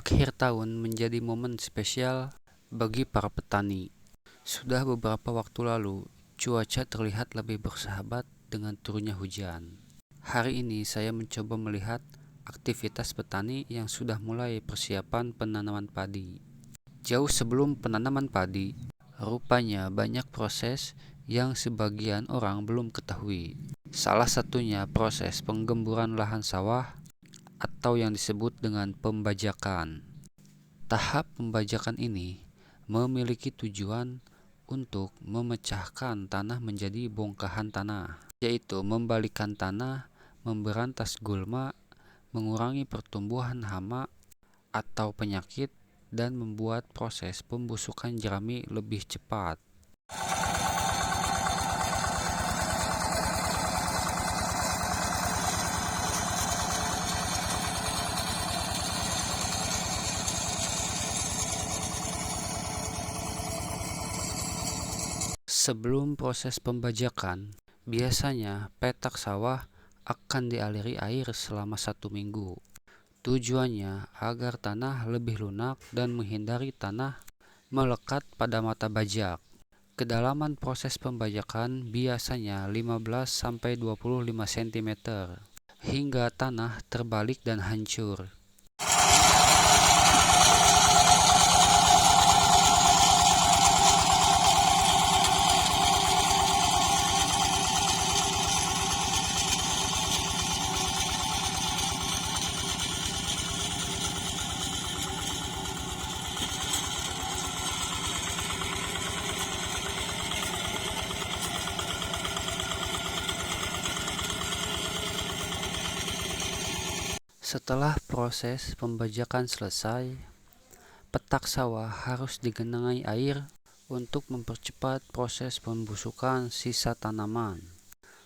Akhir tahun menjadi momen spesial bagi para petani. Sudah beberapa waktu lalu, cuaca terlihat lebih bersahabat dengan turunnya hujan. Hari ini saya mencoba melihat aktivitas petani yang sudah mulai persiapan penanaman padi. Jauh sebelum penanaman padi, rupanya banyak proses yang sebagian orang belum ketahui. Salah satunya proses penggemburan lahan sawah atau yang disebut dengan pembajakan. Tahap pembajakan ini memiliki tujuan untuk memecahkan tanah menjadi bongkahan tanah, yaitu membalikkan tanah, memberantas gulma, mengurangi pertumbuhan hama atau penyakit, dan membuat proses pembusukan jerami lebih cepat. Sebelum proses pembajakan, biasanya petak sawah akan dialiri air selama 1 minggu. Tujuannya agar tanah lebih lunak dan menghindari tanah melekat pada mata bajak. Kedalaman proses pembajakan biasanya 15-25 cm hingga tanah terbalik dan hancur. Setelah proses pembajakan selesai, petak sawah harus digenangi air untuk mempercepat proses pembusukan sisa tanaman.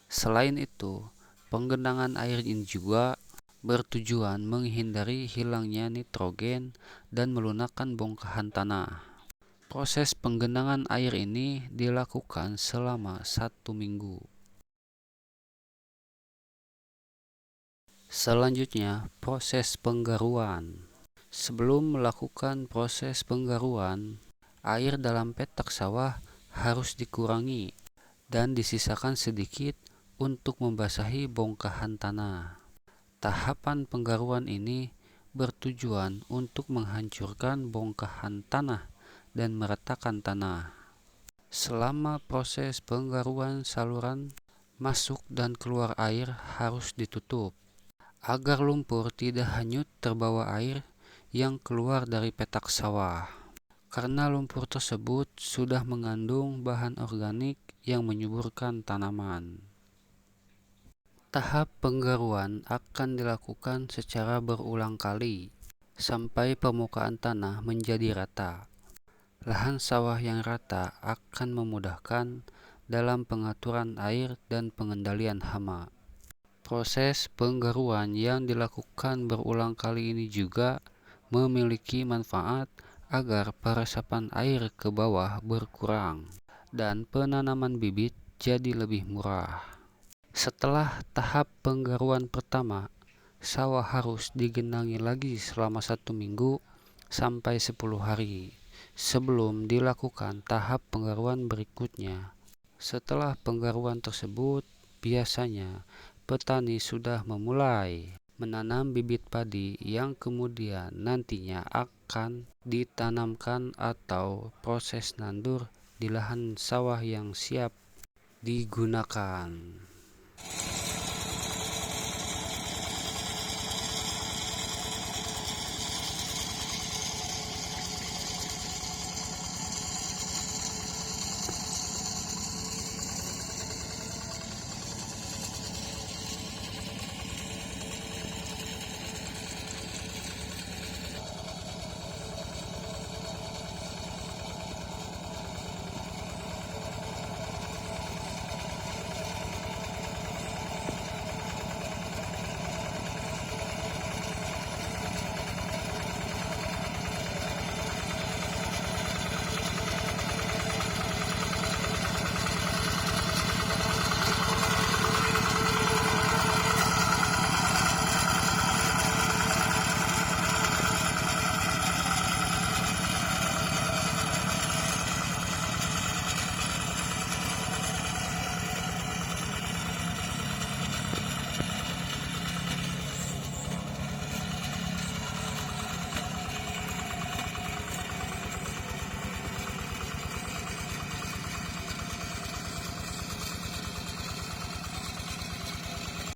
Selain itu, penggenangan air ini juga bertujuan menghindari hilangnya nitrogen dan melunakkan bongkahan tanah. Proses penggenangan air ini dilakukan selama 1 minggu. Selanjutnya, proses penggaruan. Sebelum melakukan proses penggaruan, air dalam petak sawah harus dikurangi dan disisakan sedikit untuk membasahi bongkahan tanah. Tahapan penggaruan ini bertujuan untuk menghancurkan bongkahan tanah dan meratakan tanah. Selama proses penggaruan, saluran masuk dan keluar air harus ditutup agar lumpur tidak hanyut terbawa air yang keluar dari petak sawah, karena lumpur tersebut sudah mengandung bahan organik yang menyuburkan tanaman. Tahap penggaruan akan dilakukan secara berulang kali sampai permukaan tanah menjadi rata. Lahan sawah yang rata akan memudahkan dalam pengaturan air dan pengendalian hama. Proses penggaruan yang dilakukan berulang kali ini juga memiliki manfaat agar peresapan air ke bawah berkurang dan penanaman bibit jadi lebih murah. Setelah tahap penggaruan pertama, sawah harus digenangi lagi selama 1 minggu sampai 10 hari sebelum dilakukan tahap penggaruan berikutnya. Setelah penggaruan tersebut, biasanya petani sudah memulai menanam bibit padi yang kemudian nantinya akan ditanamkan atau proses nandur di lahan sawah yang siap digunakan.